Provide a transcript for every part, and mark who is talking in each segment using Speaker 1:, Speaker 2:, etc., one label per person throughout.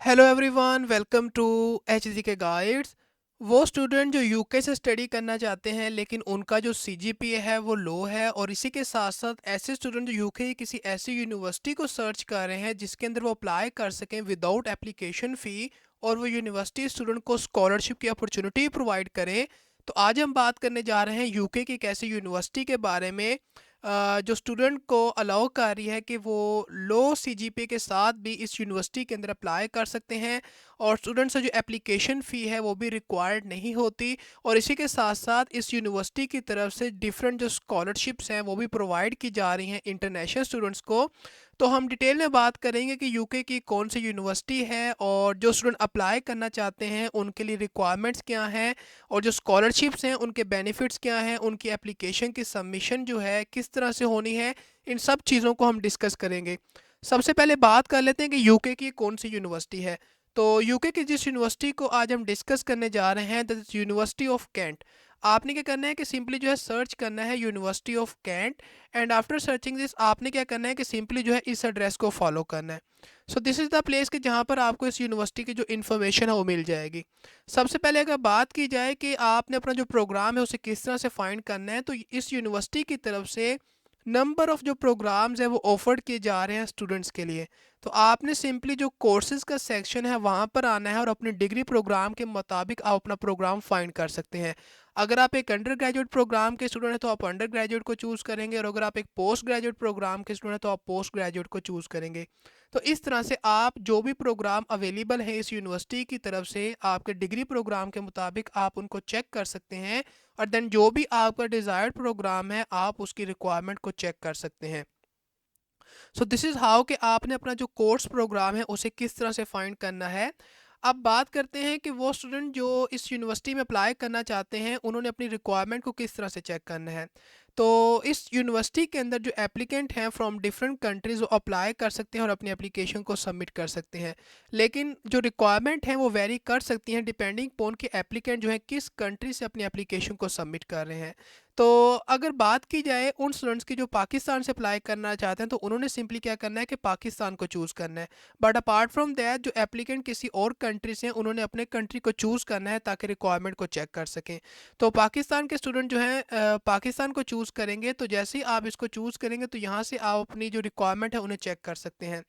Speaker 1: Hello everyone, welcome to HG के guides. वो student जो यूके से स्टडी करना चाहते हैं लेकिन उनका जो सीजीपीए है वो लो है, और इसी के साथ साथ ऐसे स्टूडेंट जो यूके की किसी ऐसी यूनिवर्सिटी को सर्च कर रहे हैं जिसके अंदर वो अप्लाई कर सकें विदाउट एप्लीकेशन फ़ी, और वो यूनिवर्सिटी स्टूडेंट को स्कॉलरशिप की अपॉर्चुनिटी प्रोवाइड करे। तो आज हम बात करने जा रहे हैं यूके की एक ऐसी यूनिवर्सिटी के बारे में जो स्टूडेंट को अलाउ कर रही है कि वो लो सीजीपीए के साथ भी इस यूनिवर्सिटी के अंदर अप्लाई कर सकते हैं, और स्टूडेंट से जो एप्लीकेशन फ़ी है वो भी रिक्वायर्ड नहीं होती। और इसी के साथ साथ इस यूनिवर्सिटी की तरफ से डिफरेंट जो स्कॉलरशिप्स हैं वो भी प्रोवाइड की जा रही हैं इंटरनेशनल स्टूडेंट्स को। तो हम डिटेल में बात करेंगे कि यूके की कौन सी यूनिवर्सिटी है, और जो स्टूडेंट अप्लाई करना चाहते हैं उनके लिए रिक्वायरमेंट्स क्या हैं, और जो स्कॉलरशिप्स हैं उनके बेनिफिट्स क्या हैं, उनकी एप्लीकेशन की सबमिशन जो है किस तरह से होनी है। इन सब चीज़ों को हम डिस्कस करेंगे। सबसे पहले बात कर लेते हैं कि यूके की कौन सी यूनिवर्सिटी है। तो यूके की जिस यूनिवर्सिटी को आज हम डिस्कस करने जा रहे हैं that is university of Kent. आपने क्या करना है कि सिंपली जो है सर्च करना है university of Kent, and after searching this आपने क्या करना है कि सिंपली जो है इस एड्रेस को फॉलो करना है। So this is the place कि जहाँ पर आपको इस यूनिवर्सिटी की जो इन्फॉर्मेशन है वो मिल जाएगी। सबसे पहले अगर बात की जाए कि आपने अपना जो प्रोग्राम है उसे किस तरह से फाइंड करना है, तो इस यूनिवर्सिटी की तरफ से नंबर ऑफ़ जो प्रोग्राम्स हैं वो ऑफर्ड किए जा रहे हैं स्टूडेंट्स के लिए। तो आपने सिंपली जो कोर्सेज़ का सेक्शन है वहाँ पर आना है, और अपने डिग्री प्रोग्राम के मुताबिक आप अपना प्रोग्राम फाइंड कर सकते हैं। अगर आप एक अंडर ग्रेजुएट प्रोग्राम के स्टूडेंट हैं तो आप अंडर ग्रेजुएट को चूज़ करेंगे, और अगर आप एक पोस्ट ग्रेजुएट प्रोग्राम के स्टूडेंट हैं तो आप पोस्ट ग्रेजुएट को चूज़ करेंगे। तो इस तरह से आप जो भी प्रोग्राम अवेलेबल है इस यूनिवर्सिटी की तरफ से आपके डिग्री प्रोग्राम के मुताबिक आप उनको चेक कर सकते हैं, और देन जो भी आपका डिज़ायर्ड प्रोग्राम है आप उसकी रिक्वायरमेंट को चेक कर सकते हैं। सो दिस इज़ हाउ कि आपने अपना जो कोर्स प्रोग्राम है उसे किस तरह से फाइंड करना है। अब बात करते हैं कि वो स्टूडेंट जो इस यूनिवर्सिटी में अप्लाई करना चाहते हैं उन्होंने अपनी रिक्वायरमेंट को किस तरह से चेक करना है। तो इस यूनिवर्सिटी के अंदर जो एप्लीकेंट हैं फ्रॉम डिफरेंट कंट्रीज़ वो अप्लाई कर सकते हैं और अपनी एप्लीकेशन को सबमिट कर सकते हैं। लेकिन जो रिक्वायरमेंट हैं वो वेरी कर सकती हैं डिपेंडिंग पोन के एप्लीकेंट जो है किस कंट्री से अपनी एप्लीकेशन को सबमिट कर रहे हैं। तो अगर बात की जाए उन स्टूडेंट्स की जो पाकिस्तान से अप्लाई करना चाहते हैं तो उन्होंने सिंपली क्या करना है कि पाकिस्तान को चूज़ करना है। बट अपार्ट फ्रॉम दैट जो एप्लीकेंट किसी और कंट्री से हैं उन्होंने अपने कंट्री को चूज़ करना है ताकि रिक्वायरमेंट को चेक कर सकें। तो पाकिस्तान के स्टूडेंट जो हैं पाकिस्तान को चूज़ करेंगे, तो जैसे ही आप इसको चूज़ करेंगे तो यहाँ से आप अपनी जो रिक्वायरमेंट है उन्हें चेक कर सकते हैं।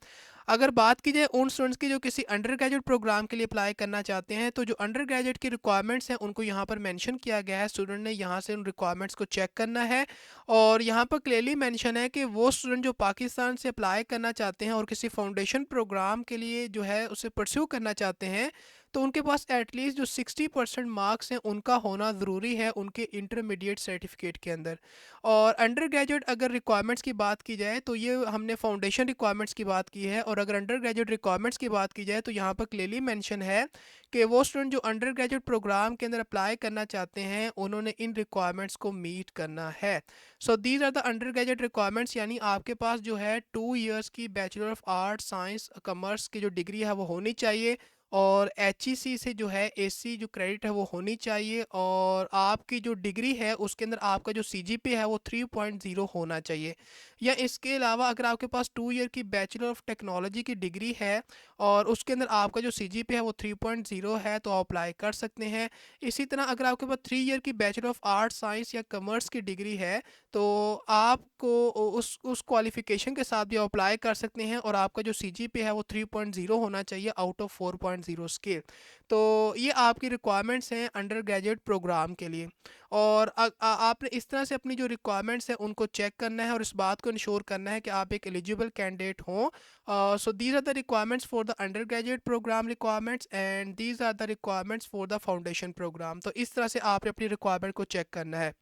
Speaker 1: अगर बात की जाए उन स्टूडेंट्स की जो किसी अंडर ग्रेजुएट प्रोग्राम के लिए अप्लाई करना चाहते हैं, तो जो अंडर ग्रेजुएट की रिक्वायरमेंट्स हैं उनको यहाँ पर मेंशन किया गया है। स्टूडेंट ने यहाँ से उन रिक्वायरमेंट्स को चेक करना है, और यहाँ पर क्लियरली मेंशन है कि वो स्टूडेंट जो पाकिस्तान से अप्लाई करना चाहते हैं और किसी फाउंडेशन प्रोग्राम के लिए जो है उसे परस्यू करना चाहते हैं, तो उनके पास एटलीस्ट जो 60% मार्क्स हैं उनका होना ज़रूरी है उनके इंटरमीडिएट सर्टिफिकेट के अंदर। और अंडर ग्रेजुएट अगर रिक्वायरमेंट्स की बात की जाए तो ये हमने फाउंडेशन रिक्वायरमेंट्स की बात की है, और अगर अंडर ग्रेजुएट रिक्वायरमेंट्स की बात की जाए तो यहाँ पर क्लियरली मेंशन है कि वो स्टूडेंट जो अंडर ग्रेजुएट प्रोग्राम के अंदर अप्लाई करना चाहते हैं उन्होंने इन रिक्वायरमेंट्स को मीट करना है। So these are the undergraduate requirements, यानी आपके पास जो है 2 इयर्स की bachelor of art science commerce की जो डिग्री है वो होनी चाहिए, और एचईसी से जो है एसी जो क्रेडिट है वो होनी चाहिए, और आपकी जो डिग्री है उसके अंदर आपका जो सीजीपी है वो 3.0 होना चाहिए। या इसके अलावा अगर आपके पास 2 ईयर की बैचलर ऑफ टेक्नोलॉजी की डिग्री है और उसके अंदर आपका जो सीजीपी है वो 3.0 है तो आप अप्लाई कर सकते हैं। इसी तरह अगर आपके पास 3 ईयर की बैचलर ऑफ आर्ट साइंस या कॉमर्स की डिग्री है तो आपको उस क्वालिफिकेशन के साथ भी अप्लाई कर सकते हैं, और आपका जो सीजीपी है वो 3.0 होना चाहिए आउट ऑफ 4.0 स्केल। तो ये आपकी रिक्वायरमेंट्स हैं अंडर ग्रेजुएट प्रोग्राम के लिए। और आपने इस तरह से अपनी जो रिक्वायरमेंट्स हैं उनको चेक करना है और इस बात को इंश्योर करना है कि आप एक एलिजिबल कैंडिडेट हों। So these are the requirements for the undergraduate program requirements, and these are the requirements for the foundation program. तो इस तरह से आपने अपनी रिक्वायरमेंट को चेक करना है।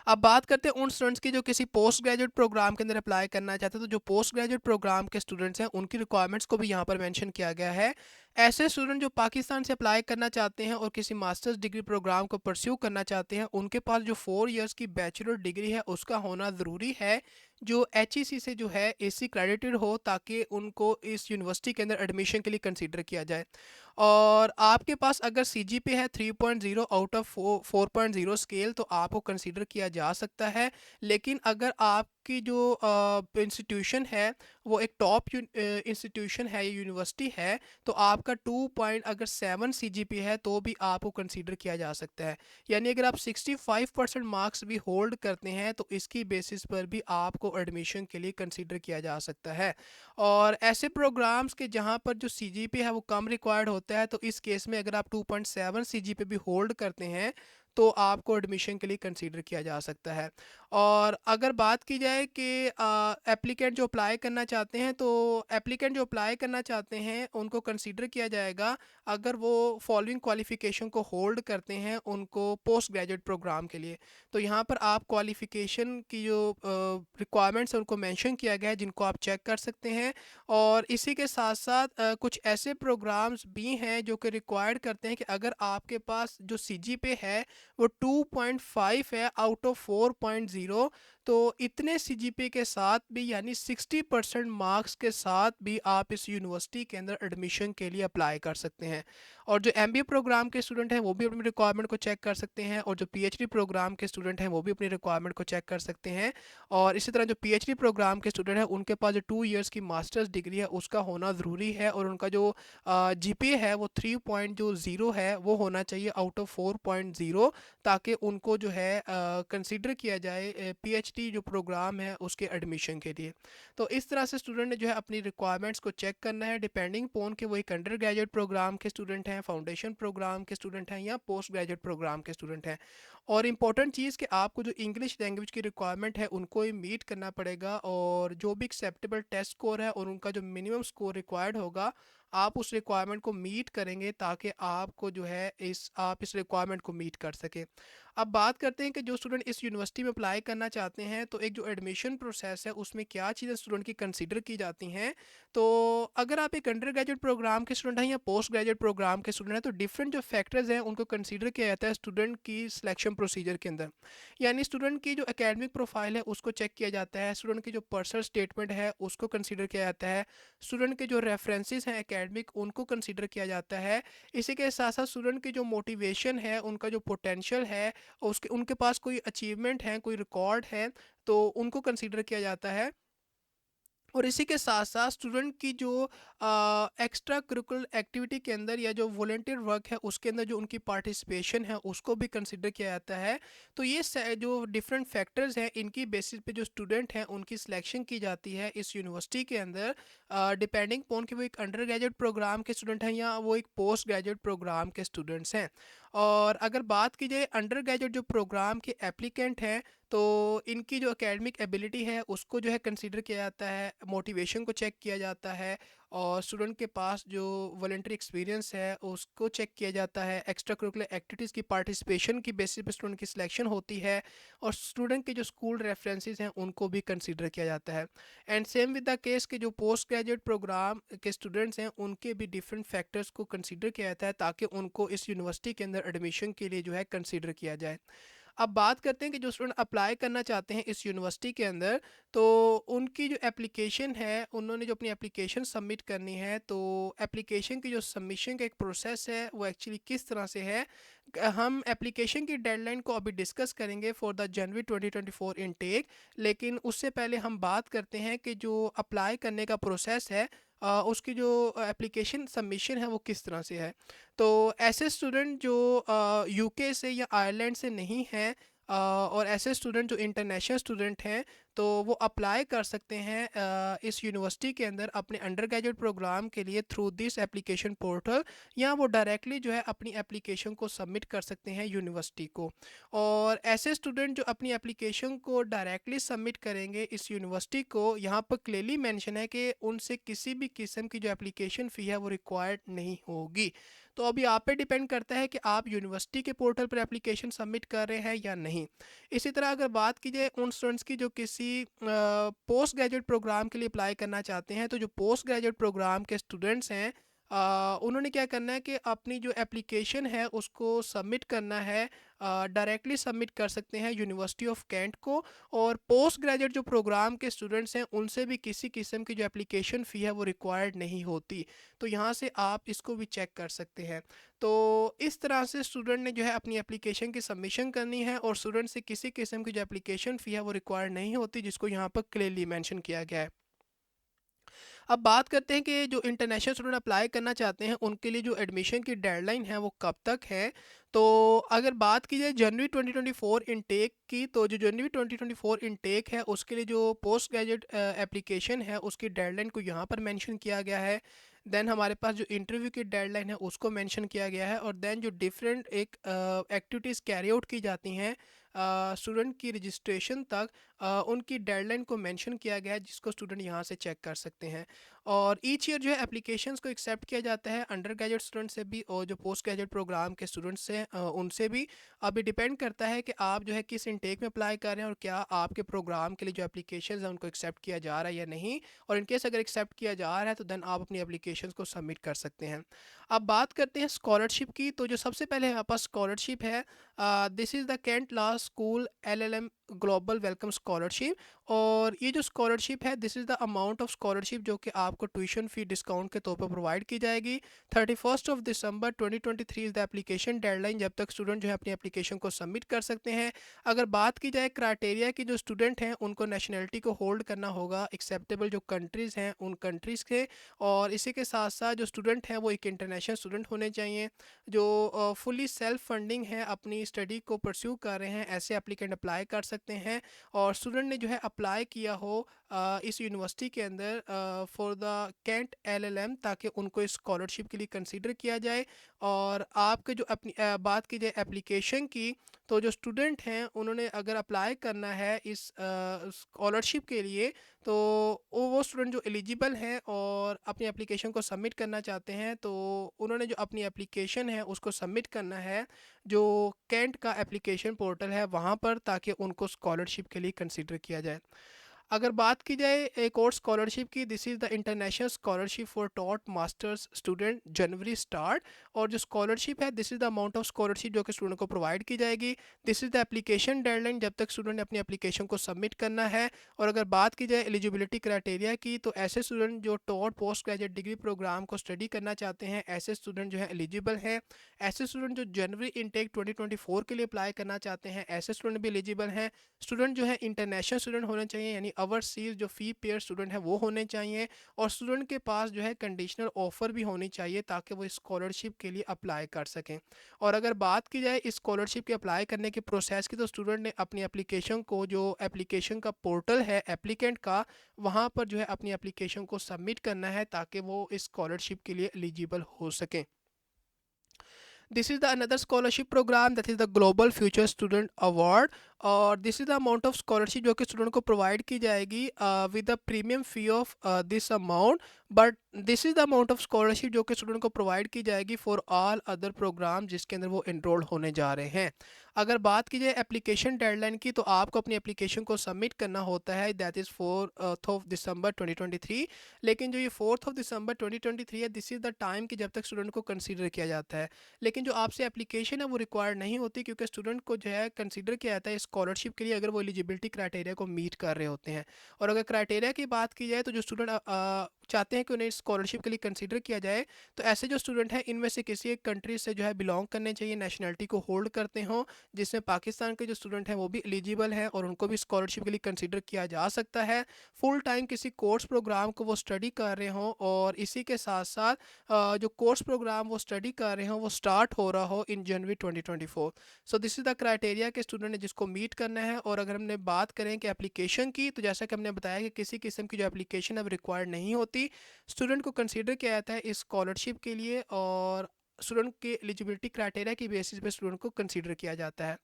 Speaker 1: अब बात करते हैं उन स्टूडेंट्स की जो किसी पोस्ट ग्रेजुएट प्रोग्राम के अंदर अप्लाई करना चाहते हैं, तो जो पोस्ट ग्रेजुएट प्रोग्राम के स्टूडेंट्स हैं उनकी रिक्वायरमेंट्स को भी यहाँ पर मेंशन किया गया है। ऐसे स्टूडेंट जो पाकिस्तान से अप्लाई करना चाहते हैं और किसी मास्टर्स डिग्री प्रोग्राम को परस्यू करना चाहते हैं उनके पास जो 4 इयर्स की बैचलर डिग्री है उसका होना ज़रूरी है, जो एचईसी से जो है एसी क्रेडिटेड हो, ताकि उनको इस यूनिवर्सिटी के अंदर एडमिशन के लिए कंसीडर किया जाए। और आपके पास अगर सीजीपी है 3.0 आउट ऑफ 4.0 स्केल तो आपको कंसीडर किया जा सकता है। लेकिन अगर आप आपकी जो इंस्टीट्यूशन है वो एक टॉप इंस्टीट्यूशन है, ये यूनिवर्सिटी है, तो आपका 2.7 सीजीपी है तो भी आपको कंसीडर किया जा सकता है। यानी अगर आप 65% मार्क्स भी होल्ड करते हैं तो इसकी बेसिस पर भी आपको एडमिशन के लिए कंसीडर किया जा सकता है। और ऐसे प्रोग्राम्स के जहाँ पर जो सीजीपी है वो कम रिक्वायर्ड होता है, तो इस केस में अगर आप 2.7 सीजीपी भी होल्ड करते हैं तो आपको एडमिशन के लिए कंसीडर किया जा सकता है। और अगर बात की जाए कि एप्लीकेंट जो अप्लाई करना चाहते हैं, तो एप्लीकेंट जो अप्लाई करना चाहते हैं उनको कंसीडर किया जाएगा अगर वो फॉलोइंग क्वालिफ़िकेशन को होल्ड करते हैं उनको पोस्ट ग्रेजुएट प्रोग्राम के लिए। तो यहाँ पर आप क्वालिफ़िकेशन की जो रिक्वायरमेंट्स हैं उनको मेंशन किया गया है जिनको आप चेक कर सकते हैं। और इसी के साथ साथ कुछ ऐसे प्रोग्राम्स भी हैं जो कि रिक्वायर्ड करते हैं कि अगर आपके पास जो सीजीपीए है वो 2.5 है आउट ऑफ 4.0, तो इतने सीजीपीए के साथ भी यानी 60% मार्क्स के साथ भी आप इस यूनिवर्सिटी के अंदर एडमिशन के लिए अप्लाई कर सकते हैं। और जो एमबीए प्रोग्राम के स्टूडेंट हैं वो भी अपनी रिक्वायरमेंट को चेक कर सकते हैं, और जो पीएचडी प्रोग्राम के स्टूडेंट हैं वो भी अपनी रिक्वायरमेंट को चेक कर सकते हैं। और इसी तरह जो पीएचडी प्रोग्राम के स्टूडेंट हैं उनके पास जो 2 इयर्स की मास्टर्स डिग्री है उसका होना ज़रूरी है, और उनका जो जीपीए है वो 3.0 है वो होना चाहिए आउट ऑफ 4.0, ताकि उनको जो है कंसीडर किया जाए पीएचडी जो प्रोग्राम है उसके एडमिशन के लिए। तो इस तरह से स्टूडेंट ने जो है अपनी रिक्वायरमेंट्स को चेक करना है डिपेंडिंग पोन के वो एक अंडर ग्रेजुएट प्रोग्राम के स्टूडेंट हैं, फाउंडेशन प्रोग्राम के स्टूडेंट हैं या पोस्ट ग्रेजुएट प्रोग्राम के स्टूडेंट हैं। और इम्पॉर्टेंट चीज़ कि आपको जो इंग्लिश लैंग्वेज की रिक्वायरमेंट है उनको ही मीट करना पड़ेगा, और जो भी एक्सेप्टेबल टेस्ट स्कोर है और उनका जो मिनिमम स्कोर रिक्वायर्ड होगा आप उस रिक्वायरमेंट को मीट करेंगे ताकि आपको जो है आप इस रिक्वायरमेंट को मीट कर सकें। अब बात करते हैं कि जो स्टूडेंट इस यूनिवर्सिटी में अप्लाई करना चाहते हैं तो एक जो एडमिशन प्रोसेस है उसमें क्या चीज़ें स्टूडेंट की कंसीडर की जाती हैं। तो अगर आप एक अंडर ग्रेजुएट प्रोग्राम के स्टूडेंट हैं या पोस्ट ग्रेजुएट प्रोग्राम के स्टूडेंट हैं तो डिफरेंट जो फैक्टर्स हैं उनको कंसीडर किया जाता है स्टूडेंट की सिलेक्शन प्रोसीजर के अंदर। यानी स्टूडेंट की जो एकेडमिक प्रोफाइल है उसको चेक किया जाता है, स्टूडेंट की जो पर्सनल स्टेटमेंट है उसको कंसीडर किया जाता है, स्टूडेंट के जो रेफरेंसेस हैं एकेडमिक उनको कंसीडर किया जाता है। इसी के साथ साथ स्टूडेंट की जो मोटिवेशन है, उनका जो पोटेंशियल है, उसके उनके पास कोई अचीवमेंट है, कोई रिकॉर्ड है, तो उनको कंसीडर किया जाता है। और इसी के साथ साथ स्टूडेंट की जो एक्स्ट्रा करिकुलर एक्टिविटी के अंदर या जो वॉलेंटियर वर्क है उसके अंदर जो उनकी पार्टिसिपेशन है उसको भी कंसिडर किया जाता है। तो ये जो डिफरेंट फैक्टर्स हैं इनकी बेसिस पे जो स्टूडेंट हैं उनकी सिलेक्शन की जाती है इस यूनिवर्सिटी के अंदर, डिपेंडिंग पॉन कि वो एक अंडर ग्रेजुएट प्रोग्राम के स्टूडेंट हैं या वो एक पोस्ट ग्रेजुएट प्रोग्राम के स्टूडेंट्स हैं। और अगर बात की जाए अंडर ग्रेजुएट जो प्रोग्राम के एप्लीकेंट हैं तो इनकी जो एकेडमिक एबिलिटी है उसको जो है कंसीडर किया जाता है, मोटिवेशन को चेक किया जाता है, और स्टूडेंट के पास जो वॉलंटरी एक्सपीरियंस है उसको चेक किया जाता है, एक्स्ट्रा करिकुलर एक्टिविटीज़ की पार्टिसिपेशन की बेसिस पे स्टूडेंट की सिलेक्शन होती है, और स्टूडेंट के जो स्कूल रेफरेंसेस हैं उनको भी कंसीडर किया जाता है। And same with the case के जो पोस्ट ग्रेजुएट प्रोग्राम के स्टूडेंट्स हैं उनके भी डिफरेंट फैक्टर्स को कंसीडर किया जाता है ताकि उनको इस यूनिवर्सिटी के अंदर एडमिशन के लिए जो है कंसीडर किया जाए। अब बात करते हैं कि जो स्टूडेंट अप्लाई करना चाहते हैं इस यूनिवर्सिटी के अंदर, तो उनकी जो एप्लीकेशन है उन्होंने जो अपनी एप्लीकेशन सबमिट करनी है, तो एप्लीकेशन की जो सबमिशन का एक प्रोसेस है वो एक्चुअली किस तरह से है, हम एप्लीकेशन की डेडलाइन को अभी डिस्कस करेंगे फॉर द जनवरी 2024 इनटेक। लेकिन उससे पहले हम बात करते हैं कि जो अप्लाई करने का प्रोसेस है उसकी जो एप्लीकेशन सबमिशन है वो किस तरह से है। तो ऐसे स्टूडेंट जो यूके से या आयरलैंड से नहीं हैं, और ऐसे स्टूडेंट जो इंटरनेशनल स्टूडेंट हैं तो वो अप्लाई कर सकते हैं इस यूनिवर्सिटी के अंदर अपने अंडर ग्रेजुएट प्रोग्राम के लिए थ्रू दिस एप्लीकेशन पोर्टल, या वो डायरेक्टली जो है अपनी एप्लीकेशन को सबमिट कर सकते हैं यूनिवर्सिटी को। और ऐसे स्टूडेंट जो अपनी एप्लीकेशन को डायरेक्टली सबमिट करेंगे इस यूनिवर्सिटी को, यहाँ पर क्लियरली मेंशन है कि उनसे किसी भी किस्म की जो एप्लीकेशन फ़ी है वो रिक्वायर्ड नहीं होगी। तो अभी आप पे डिपेंड करता है कि आप यूनिवर्सिटी के पोर्टल पर एप्लीकेशन सबमिट कर रहे हैं या नहीं। इसी तरह अगर बात की जाए उन स्टूडेंट्स की जो किसी पोस्ट ग्रेजुएट प्रोग्राम के लिए अप्लाई करना चाहते हैं, तो जो पोस्ट ग्रेजुएट प्रोग्राम के स्टूडेंट्स हैं उन्होंने क्या करना है कि अपनी जो एप्लीकेशन है उसको सबमिट करना है डायरेक्टली सबमिट कर सकते हैं यूनिवर्सिटी ऑफ कैंट को। और पोस्ट ग्रेजुएट जो प्रोग्राम के स्टूडेंट्स हैं उनसे भी किसी किस्म की जो एप्लीकेशन फ़ी है वो रिक्वायर्ड नहीं होती। तो यहाँ से आप इसको भी चेक कर सकते हैं। तो इस तरह से स्टूडेंट ने जो है अपनी एप्लीकेशन की सबमिशन करनी है और स्टूडेंट से किसी किस्म की जो एप्लीकेशन फ़ी है वो रिक्वायर्ड नहीं होती, जिसको यहाँ पर क्लियरली मेंशन किया गया है। अब बात करते हैं कि जो इंटरनेशनल स्टूडेंट अप्लाई करना चाहते हैं उनके लिए जो एडमिशन की डेडलाइन है वो कब तक है। तो अगर बात की जाए जनवरी 2024 इनटेक की, तो जो जनवरी 2024 इनटेक है उसके लिए जो पोस्ट ग्रेजुएट एप्लीकेशन है उसकी डेडलाइन को यहाँ पर मेंशन किया गया है। देन हमारे पास जो इंटरव्यू की डेडलाइन है उसको मेंशन किया गया है। और देन जो डिफरेंट एक एक्टिविटीज़ कैरी आउट की जाती हैं स्टूडेंट की रजिस्ट्रेशन तक, उनकी डेडलाइन को मेंशन किया गया है, जिसको स्टूडेंट यहाँ से चेक कर सकते हैं। और ईच ईयर जो है एप्लीकेशंस को एक्सेप्ट किया जाता है अंडर ग्रेजुएट स्टूडेंट से भी और जो पोस्ट ग्रेजुएट प्रोग्राम के स्टूडेंट्स हैं उनसे भी। अभी डिपेंड करता है कि आप जो है किस इनटेक में अप्लाई कर रहे हैं और क्या आपके प्रोग्राम के लिए जो एप्लीकेशन है उनको एक्सेप्ट किया जा रहा है या नहीं। और इनकेस अगर एक्सेप्ट किया जा रहा है तो देन आप अपनी एप्लीकेशन को सबमिट कर सकते हैं। अब बात करते हैं स्कॉलरशिप की। तो जो सबसे पहले हमारे पास स्कॉलरशिप है, this is the Kent law school LLM global welcome scholarship. और ये जो स्कॉलरशिप है this is the amount of scholarship जो कि आपको ट्यूशन फ़ी डिस्काउंट के तौर पर प्रोवाइड की जाएगी। 31 दिसंबर 2023 इज़ द एप्लीकेशन डेडलाइन, जब तक स्टूडेंट जो है अपनी एप्लीकेशन को सबमिट कर सकते हैं। अगर बात की जाए क्राइटेरिया की, जो स्टूडेंट हैं उनको नेशनलिटी को होल्ड करना होगा एक्सेप्टेबल जो कंट्रीज़ हैं उन कंट्रीज़ के। और इसी के साथ साथ जो स्टूडेंट हैं वो एक इंटरनेशनल स्टूडेंट होने चाहिए। जो फुली सेल्फ फंडिंग है अपनी स्टडी को परस्यू कर रहे हैं, ऐसे एप्लीकेंट अप्लाई कर सकते हैं। और स्टूडेंट ने जो है अप्लाई किया हो इस यूनिवर्सिटी के अंदर फॉर द कैंट LLM, ताकि उनको इस स्कॉलरशिप के लिए कंसीडर किया जाए। और आपके जो अपनी बात की जाए एप्लीकेशन की, तो जो स्टूडेंट हैं उन्होंने अगर अप्लाई करना है इस स्कॉलरशिप के लिए, तो वो स्टूडेंट जो एलिजिबल हैं और अपनी एप्लीकेशन को सबमिट करना चाहते हैं, तो उन्होंने जो अपनी एप्लीकेशन है उसको सबमिट करना है जो कैंट का एप्लीकेशन पोर्टल है वहाँ पर, ताकि उनको स्कॉलरशिप के लिए कंसिडर किया जाए। अगर बात की जाए एक और स्कॉलरशिप की, this is the international scholarship for taught masters student January start. और जो स्कॉलरशिप है this is the amount of scholarship जो कि स्टूडेंट को प्रोवाइड की जाएगी। This is the application deadline, जब तक स्टूडेंट ने अपनी एप्लीकेशन को सबमिट करना है। और अगर बात की जाए एलिजिबिलिटी क्राइटेरिया की, तो ऐसे स्टूडेंट जो taught postgraduate degree program को स्टडी करना चाहते हैं ऐसे स्टूडेंट जो है एलिजिबल हैं। ऐसे स्टूडेंट जो जनवरी इनटेक 2024 के लिए अप्लाई करना चाहते हैं ऐसे स्टूडेंट भी एलिजिबल हैं। स्टूडेंट जो है इंटरनेशनल स्टूडेंट होने चाहिए, यानी ओवरसीज जो फ़ी पेयर स्टूडेंट है वो होने चाहिए। और स्टूडेंट के पास जो है कंडीशनल ऑफर भी होनी चाहिए ताकि वो स्कॉलरशिप के लिए अप्लाई कर सकें। और अगर बात की जाए इस स्कॉलरशिप के अप्लाई करने के प्रोसेस की, तो स्टूडेंट ने अपनी एप्लीकेशन को, जो एप्लीकेशन का पोर्टल है एप्लीकेंट का, वहाँ पर जो है अपनी एप्लीकेशन को सबमिट करना है ताकि वो इस स्कॉलरशिप के लिए एलिजिबल हो सकें। This is the another scholarship program that is the global future student award. और this is the amount of scholarship जो कि स्टूडेंट को प्रोवाइड की जाएगी with the premium fee of this amount. But this is the amount of scholarship जो कि student को provide की जाएगी फॉर ऑल अदर प्रोग्राम जिसके अंदर वो इनरोल होने जा रहे हैं। अगर बात की जाए एप्लीकेशन डेडलाइन की, तो आपको अपनी एप्लीकेशन को सबमिट करना होता है, दैट इज़ 4 दिसंबर 2023। लेकिन जो ये 4 दिसंबर 2023 है, दिस इज़ द टाइम कि जब तक स्टूडेंट को कंसीडर किया जाता है। लेकिन जो आपसे एप्लीकेशन है वो रिक्वायर्ड नहीं होती, क्योंकि स्टूडेंट को जो है कंसीडर किया जाता है स्कॉलरशिप के लिए अगर वो एलिजिबिलिटी क्राइटेरिया को मीट कर रहे होते हैं। और अगर क्राइटेरिया की बात की जाए, तो जो स्टूडेंट चाहते हैं कि उन्हें स्कॉलरशिप के लिए कंसीडर किया जाए, तो ऐसे जो स्टूडेंट हैं इनमें से किसी एक कंट्री से जो है बिलोंग करने चाहिए, नेशनलिटी को होल्ड करते हों, जिसमें पाकिस्तान के जो स्टूडेंट हैं वो भी एलिजिबल हैं और उनको भी स्कॉलरशिप के लिए कंसीडर किया जा सकता है। फुल टाइम किसी कोर्स प्रोग्राम को वो स्टडी कर रहे हों और इसी के साथ साथ जो कोर्स प्रोग्राम वो स्टडी कर रहे हों वो स्टार्ट हो रहा हो इन जनवरी 2024। So this is the criteria के स्टूडेंट ने जिसको मीट करना है। और अगर हमने बात करें कि एप्लीकेशन की, तो जैसा कि हमने बताया कि किसी किस्म की जो एप्लीकेशन है वो रिक्वायर्ड नहीं होती, स्टूडेंट को कंसीडर किया जाता है इस स्कॉलरशिप के लिए और स्टूडेंट के एलिजिबिलिटी क्राइटेरिया की बेसिस पे स्टूडेंट को कंसीडर किया जाता है।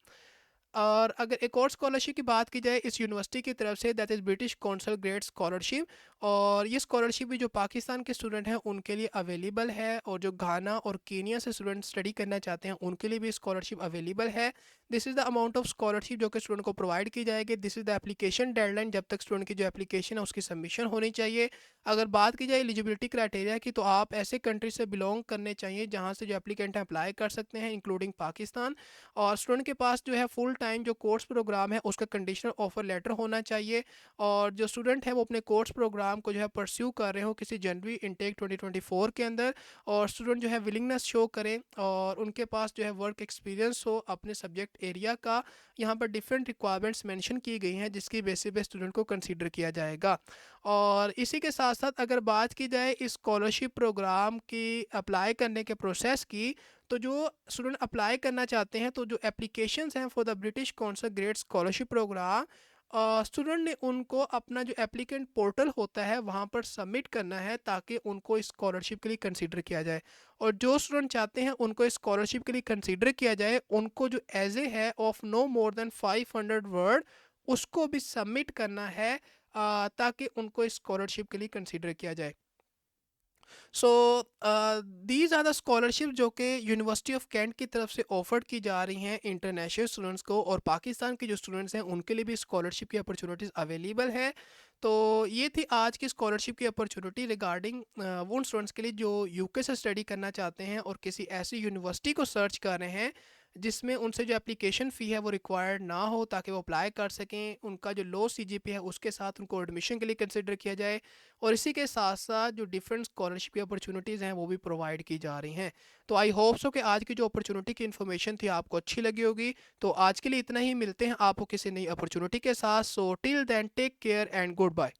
Speaker 1: और अगर एक और स्कॉलरशिप की बात की जाए इस यूनिवर्सिटी की तरफ से, that is British Council grade scholarship. और ये स्कॉलरशिप भी जो पाकिस्तान के स्टूडेंट हैं उनके लिए अवेलेबल है, और जो घाना और कीनिया से स्टूडेंट स्टडी करना चाहते हैं उनके लिए भी स्कॉलरशिप अवेलेबल है। This is the amount of scholarship जो कि स्टूडेंट को प्रोवाइड की जाएगी। This is the application deadline, जब तक स्टूडेंट की जो एप्लीकेशन है उसकी सबमिशन होनी चाहिए। अगर बात की जाए एलिजिबिलिटी क्राइटेरिया की, तो आप ऐसे कंट्री से बिलोंग करने चाहिए जहाँ से जो एप्लीकेंट अप्लाई कर सकते हैं, इंक्लूडिंग पाकिस्तान। और स्टूडेंट के पास जो है फुल टाइम जो कोर्स प्रोग्राम है उसका कंडीशनल ऑफर लेटर होना चाहिए। और जो स्टूडेंट है वो अपने कोर्स प्रोग्राम को जो है परस्यू कर रहे हो किसी जनवरी इनटेक 2024 के अंदर, और स्टूडेंट जो है विलिंगनेस शो करें और उनके पास जो है वर्क एक्सपीरियंस हो अपने सब्जेक्ट एरिया का। यहाँ पर डिफरेंट रिक्वायरमेंट्स मेंशन की गई हैं जिसकी बेसिस पे स्टूडेंट को कंसीडर किया जाएगा। और इसी के साथ साथ अगर बात की जाए इस स्कॉलरशिप प्रोग्राम की अप्लाई करने के प्रोसेस की, तो जो स्टूडेंट अप्लाई करना चाहते हैं तो जो एप्लीकेशंस हैं for the British Council grade scholarship program, student ने उनको अपना जो एप्लीकेंट पोर्टल होता है वहाँ पर सबमिट करना है ताकि उनको इस स्कॉलरशिप के लिए कंसीडर किया जाए। और जो स्टूडेंट चाहते हैं उनको इस स्कॉलरशिप के लिए कंसीडर किया जाए, उनको जो एजे है of no more than 500 word उसको भी सबमिट करना है, ताकि उनको इस स्कॉलरशिप के लिए कंसीडर किया जाए। So these are the scholarship जो कि यूनिवर्सिटी ऑफ कैंट की तरफ से ऑफर की जा रही हैं इंटरनेशनल स्टूडेंट्स को, और पाकिस्तान के जो स्टूडेंट्स हैं उनके लिए भी स्कॉलरशिप की अपॉर्चुनिटीज़ अवेलेबल है। तो ये थी आज की स्कॉलरशिप की अपॉर्चुनिटी रिगार्डिंग उन स्टूडेंट्स के लिए जो यूके से स्टडी करना चाहते हैं और किसी ऐसी यूनिवर्सिटी को सर्च कर रहे हैं जिसमें उनसे जो एप्लीकेशन फ़ी है वो रिक्वायर्ड ना हो, ताकि वो अप्लाई कर सकें। उनका जो लो सीजीपी है उसके साथ उनको एडमिशन के लिए कंसिडर किया जाए, और इसी के साथ साथ जो डिफरेंट स्कॉलरशिप की अपॉर्चुनिटीज़ हैं वो भी प्रोवाइड की जा रही हैं। तो आई होप सो कि आज की जो अपॉर्चुनिटी की इन्फॉर्मेशन थी आपको अच्छी लगी होगी। तो आज के लिए इतना ही, मिलते हैं आपको किसी नई अपॉर्चुनिटी के साथ। So till then take care and good bye.